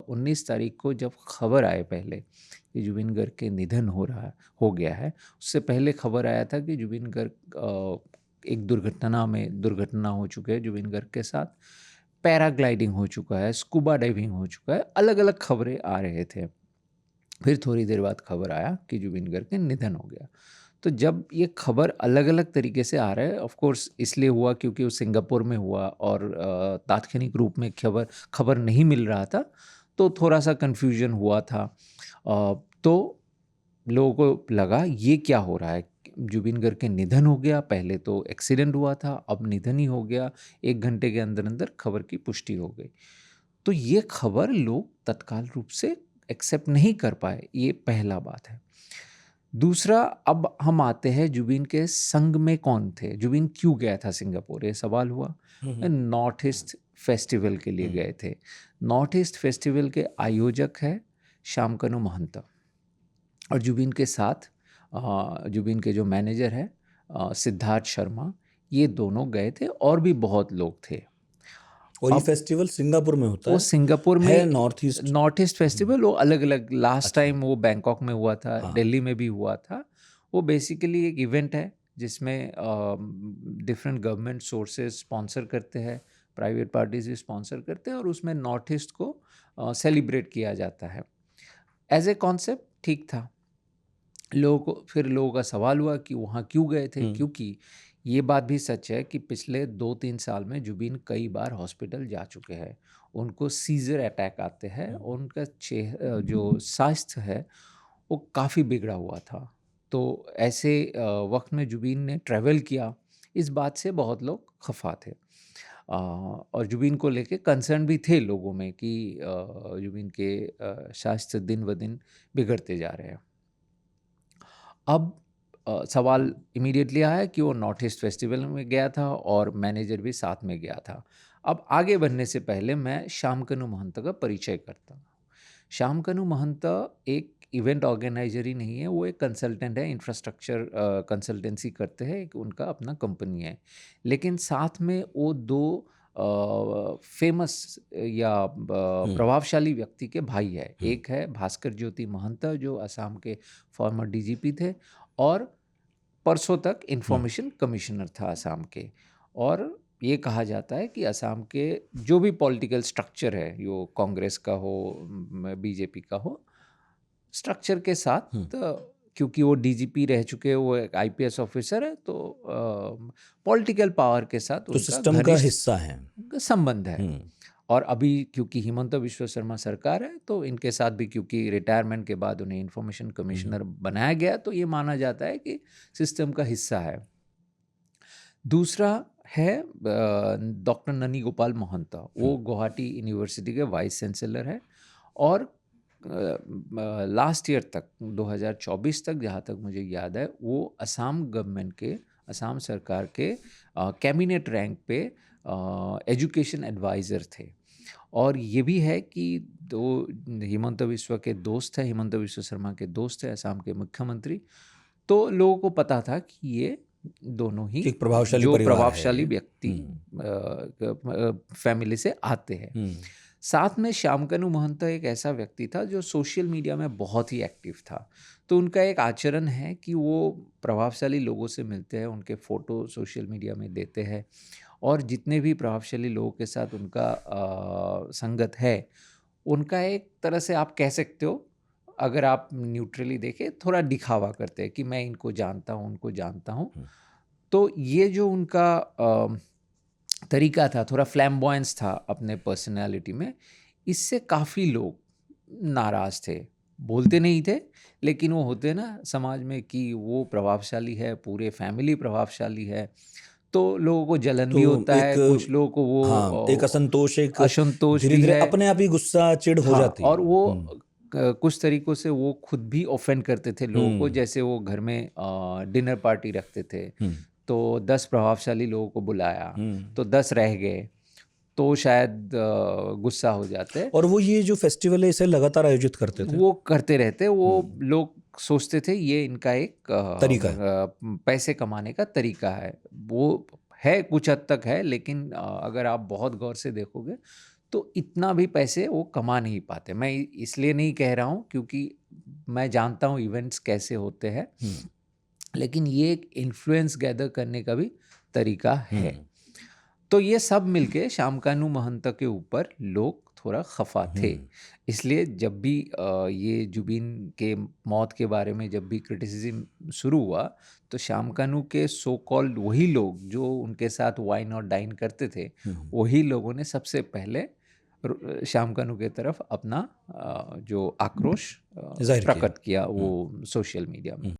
19 तारीख को जब खबर आए पहले कि जुबिन गर्ग के निधन हो गया है, उससे पहले खबर आया था कि जुबिन गर्ग एक दुर्घटना हो चुकी है जुबिन गर्ग के साथ, पैराग्लाइडिंग हो चुका है, स्कूबा डाइविंग हो चुका है, अलग अलग खबरें आ रहे थे। फिर थोड़ी देर बाद खबर आया कि जुबिन गर्ग के निधन हो गया। तो जब ये खबर अलग अलग तरीके से आ रहा है, ऑफ कोर्स इसलिए हुआ क्योंकि वो सिंगापुर में हुआ और तात्कालिक रूप में खबर नहीं मिल रहा था, तो थोड़ा सा कन्फ्यूजन हुआ था। तो लोगों को लगा ये क्या हो रहा है, जुबिन गर्ग के निधन हो गया, पहले तो एक्सीडेंट हुआ था, अब निधन ही हो गया, 1 घंटे के अंदर अंदर खबर की पुष्टि हो गई। तो ये खबर लोग तत्काल रूप से एक्सेप्ट नहीं कर पाए, ये पहला बात है। दूसरा, अब हम आते हैं जुबिन के संग में कौन थे, जुबिन क्यों गया था सिंगापुर, ये सवाल हुआ। नॉर्थ ईस्ट फेस्टिवल के लिए गए थे। नॉर्थ ईस्ट फेस्टिवल के आयोजक है शामकनु महंता, और जुबिन के साथ जुबिन के जो मैनेजर है सिद्धार्थ शर्मा, ये दोनों गए थे, और भी बहुत लोग थे। और ये फेस्टिवल सिंगापुर में होता वो है? सिंगापुर में नॉर्थ ईस्ट फेस्टिवल, वो अलग अलग, लास्ट टाइम वो बैंकॉक में हुआ था, हाँ। दिल्ली में भी हुआ था। वो बेसिकली एक इवेंट है जिसमें डिफरेंट गवर्नमेंट सोर्सेज स्पॉन्सर करते हैं, प्राइवेट पार्टीज भी स्पॉन्सर करते हैं, और उसमें नॉर्थ ईस्ट को सेलिब्रेट किया जाता है। एज ए कॉन्सेप्ट ठीक था। फिर लोगों का सवाल हुआ कि वहाँ क्यों गए थे, क्योंकि ये बात भी सच है कि पिछले 2-3 साल में जुबिन कई बार हॉस्पिटल जा चुके हैं, उनको सीजर अटैक आते हैं, उनका जो स्वास्थ्य है वो काफ़ी बिगड़ा हुआ था। तो ऐसे वक्त में जुबिन ने ट्रैवल किया, इस बात से बहुत लोग खफा थे, और जुबिन को लेके कंसर्न भी थे लोगों में कि जुबिन के स्वास्थ्य दिन ब दिन बिगड़ते जा रहे हैं। अब सवाल इमीडिएटली आया कि वो नॉर्थ ईस्ट फेस्टिवल में गया था और मैनेजर भी साथ में गया था। अब आगे बढ़ने से पहले मैं शामकनु महंता का परिचय करता हूँ। शामकनु महंता एक इवेंट ऑर्गेनाइजर ही नहीं है, वो एक कंसल्टेंट है, इंफ्रास्ट्रक्चर कंसल्टेंसी करते हैं, एक उनका अपना कंपनी है। लेकिन साथ में वो 2 फेमस या प्रभावशाली व्यक्ति के भाई है। एक है भास्कर ज्योति महंता, जो असम के फॉर्मर डीजीपी थे और परसों तक इंफॉर्मेशन कमिश्नर था असम के। और ये कहा जाता है कि असम के जो भी पॉलिटिकल स्ट्रक्चर है, यो कांग्रेस का हो, बीजेपी का हो, स्ट्रक्चर के साथ क्योंकि वो डीजीपी रह चुके हैं, वो एक आईपीएस ऑफिसर है, तो पॉलिटिकल पावर के साथ तो उनका सिस्टम का हिस्सा है, संबंध है। और अभी क्योंकि हिमंता बिश्व शर्मा सरकार है, तो इनके साथ भी क्योंकि रिटायरमेंट के बाद उन्हें इंफॉर्मेशन कमिश्नर बनाया गया, तो ये माना जाता है कि सिस्टम का हिस्सा है। दूसरा है डॉक्टर ननी गोपाल महंता, वो गुवाहाटी यूनिवर्सिटी के वाइस चांसलर है, और लास्ट ईयर तक 2024 तक जहाँ तक मुझे याद है, वो असम गवर्नमेंट के, असम सरकार के कैबिनेट रैंक पे एजुकेशन एडवाइज़र थे। और ये भी है कि हिमंता बिश्व के दोस्त है, हिमंता बिश्व शर्मा के दोस्त है असम के मुख्यमंत्री, तो लोगों को पता था कि ये दोनों ही एक प्रभावशाली व्यक्ति फैमिली से आते हैं। साथ में शामकनु महंता एक ऐसा व्यक्ति था जो सोशल मीडिया में बहुत ही एक्टिव था। तो उनका एक आचरण है कि वो प्रभावशाली लोगों से मिलते हैं, उनके फ़ोटो सोशल मीडिया में देते हैं, और जितने भी प्रभावशाली लोगों के साथ उनका संगत है, उनका एक तरह से आप कह सकते हो, अगर आप न्यूट्रली देखें, थोड़ा दिखावा करते हैं कि मैं इनको जानता हूँ, उनको जानता हूँ। तो ये जो उनका तरीका था, थोड़ा फ्लैम्बॉयंस था अपने पर्सनालिटी में, इससे काफ़ी लोग नाराज़ थे। बोलते नहीं थे, लेकिन वो होते ना समाज में कि वो प्रभावशाली है, पूरे फैमिली प्रभावशाली है, तो लोगों को जलन भी होता है, कुछ लोगों को वो एक असंतोष, एक असंतोष भी धीरे-धीरे है, अपने आप ही गुस्सा चिढ़ हो जाती है। और वो कुछ तरीकों से वो खुद भी ऑफेंड करते थे लोगों को। जैसे वो घर में डिनर पार्टी रखते थे, तो 10 प्रभावशाली लोगों को बुलाया, तो 10 रह गए, तो शायद गुस्सा हो जाते। और वो ये जो फेस्टिवल है, इसे लगातार आयोजित करते थे, वो करते रहते। वो लोग सोचते थे ये इनका एक तरीका है, पैसे कमाने का तरीका है। वो है, कुछ हद तक है, लेकिन अगर आप बहुत गौर से देखोगे तो इतना भी पैसे वो कमा नहीं पाते। मैं इसलिए नहीं कह रहा हूँ क्योंकि मैं जानता हूँ इवेंट्स कैसे होते हैं, लेकिन ये एक इन्फ्लुएंस गैदर करने का भी तरीका है। तो ये सब मिलके शामकानू महंत के ऊपर लोग थोड़ा खफा थे। इसलिए जब भी ये जुबिन के मौत के बारे में जब भी क्रिटिसिज्म शुरू हुआ, तो शामकानू के सो कॉल्ड वही लोग जो उनके साथ वाइन और डाइन करते थे, वही लोगों ने सबसे पहले शामकानू के तरफ अपना जो आक्रोश जाहिर किया। प्रकट किया वो सोशल मीडिया में।